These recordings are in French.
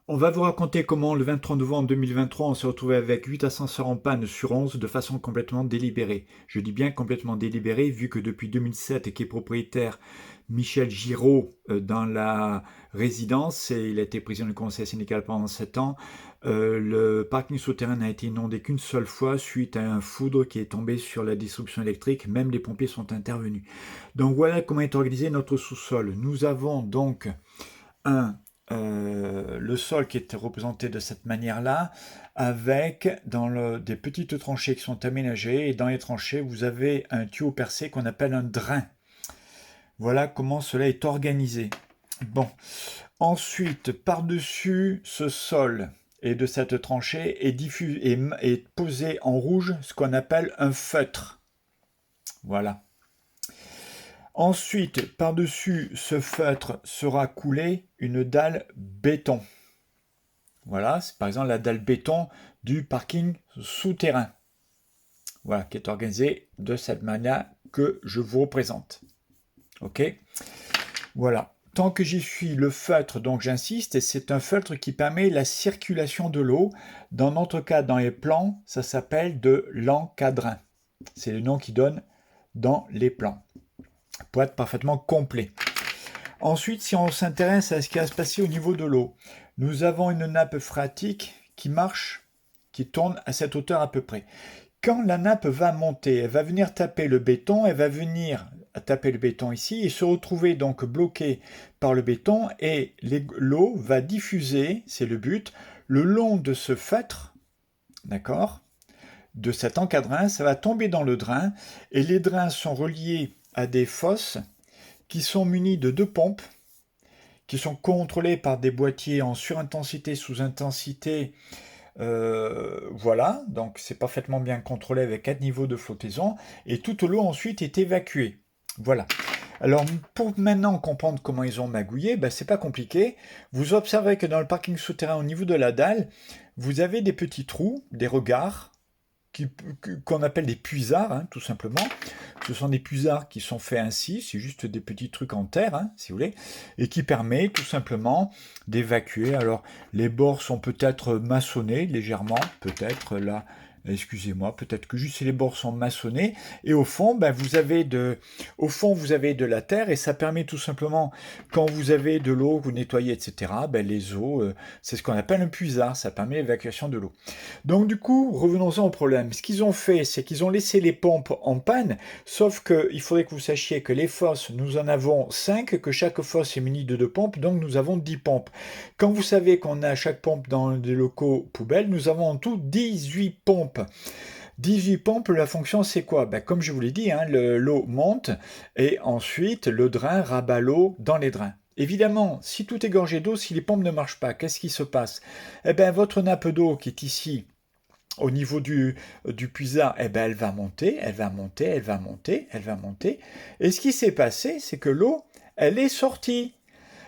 On va vous raconter comment le 23 novembre 2023, on s'est retrouvé avec 8 ascenseurs en panne sur 11 de façon complètement délibérée. Je dis bien complètement délibérée vu que depuis 2007 qu'est propriétaire Michel Giraud dans la résidence et il a été président du conseil syndical pendant 7 ans. Le parking souterrain n'a été inondé qu'une seule fois suite à un foudre qui est tombé sur la distribution électrique. Même les pompiers sont intervenus. Donc voilà comment est organisé notre sous-sol. Nous avons donc le sol qui est représenté de cette manière-là, avec des petites tranchées qui sont aménagées, et dans les tranchées, vous avez un tuyau percé qu'on appelle un drain. Voilà comment cela est organisé. Bon, ensuite, par-dessus ce sol et de cette tranchée est posé en rouge ce qu'on appelle un feutre. Voilà. Ensuite, par-dessus ce feutre sera coulée une dalle béton. Voilà, c'est par exemple la dalle béton du parking souterrain. Voilà, qui est organisée de cette manière que je vous représente. Ok. Voilà. Tant que j'y suis, le feutre, donc j'insiste, c'est un feutre qui permet la circulation de l'eau. Dans notre cas, dans les plans, ça s'appelle de l'encadrin. C'est le nom qui donne dans les plans, pour être parfaitement complet. Ensuite, si on s'intéresse à ce qui va se passer au niveau de l'eau, nous avons une nappe phréatique qui marche, qui tourne à cette hauteur à peu près. Quand la nappe va monter, elle va venir taper le béton, elle va venir taper le béton ici et se retrouver donc bloquée par le béton et l'eau va diffuser, c'est le but, le long de ce feutre, d'accord, de cet encadrin, ça va tomber dans le drain et les drains sont reliés à des fosses qui sont munis de 2 pompes qui sont contrôlées par des boîtiers en surintensité, sous-intensité. Voilà, donc c'est parfaitement bien contrôlé avec 4 niveaux de flottaison et toute l'eau ensuite est évacuée. Voilà. Alors pour maintenant comprendre comment ils ont magouillé, ben, c'est pas compliqué. Vous observez que dans le parking souterrain au niveau de la dalle, vous avez des petits trous, des regards, qu'on appelle des puisards, hein, tout simplement. Ce sont des puisards qui sont faits ainsi, c'est juste des petits trucs en terre, hein, si vous voulez, et qui permet tout simplement d'évacuer. Alors, les bords sont peut-être maçonnés légèrement, peut-être là, excusez-moi, peut-être que juste les bords sont maçonnés, et au fond, ben, vous avez de la terre, et ça permet tout simplement, quand vous avez de l'eau, vous nettoyez, etc., ben, les eaux, c'est ce qu'on appelle un puisard, ça permet l'évacuation de l'eau. Donc du coup, revenons-en au problème. Ce qu'ils ont fait, c'est qu'ils ont laissé les pompes en panne, sauf qu'il faudrait que vous sachiez que les fosses, nous en avons 5, que chaque fosse est munie de 2 pompes, donc nous avons 10 pompes. Quand vous savez qu'on a chaque pompe dans des locaux poubelles, nous avons en tout 18 pompes. 18 pompes, la fonction c'est quoi? Ben, comme je vous l'ai dit, hein, l'eau monte et ensuite le drain rabat l'eau dans les drains. Évidemment, si tout est gorgé d'eau, si les pompes ne marchent pas, qu'est-ce qui se passe? Eh bien, votre nappe d'eau qui est ici, au niveau du puisard, eh ben, elle va monter, elle va monter, elle va monter, elle va monter. Et ce qui s'est passé, c'est que l'eau, elle est sortie.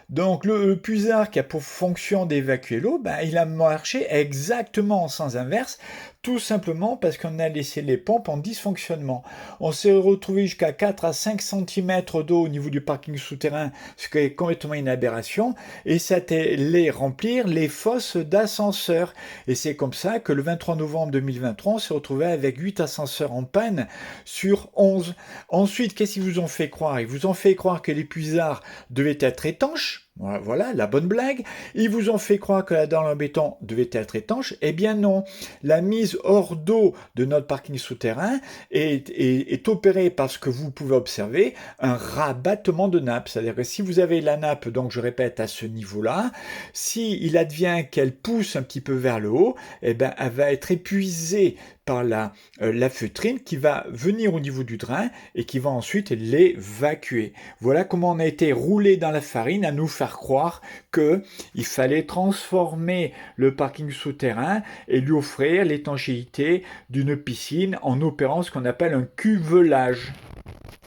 Donc le puisard qui a pour fonction d'évacuer l'eau, ben, il a marché exactement en sens inverse, tout simplement parce qu'on a laissé les pompes en dysfonctionnement. On s'est retrouvé jusqu'à 4 à 5 cm d'eau au niveau du parking souterrain, ce qui est complètement une aberration, et ça allait remplir les fosses d'ascenseurs. Et c'est comme ça que le 23 novembre 2023, on s'est retrouvé avec 8 ascenseurs en panne sur 11. Ensuite, qu'est-ce qu'ils vous ont fait croire? Ils vous ont fait croire que les puisards devaient être étanches. Voilà, la bonne blague. Ils vous ont fait croire que la dalle en béton devait être étanche. Eh bien non. La mise hors d'eau de notre parking souterrain est opérée par ce que vous pouvez observer, un rabattement de nappe. C'est-à-dire que si vous avez la nappe, donc je répète, à ce niveau-là, si il advient qu'elle pousse un petit peu vers le haut, eh ben, elle va être épuisée par la feutrine qui va venir au niveau du drain et qui va ensuite l'évacuer. Voilà comment on a été roulé dans la farine à nous faire croire qu'il fallait transformer le parking souterrain et lui offrir l'étanchéité d'une piscine en opérant ce qu'on appelle un cuvelage.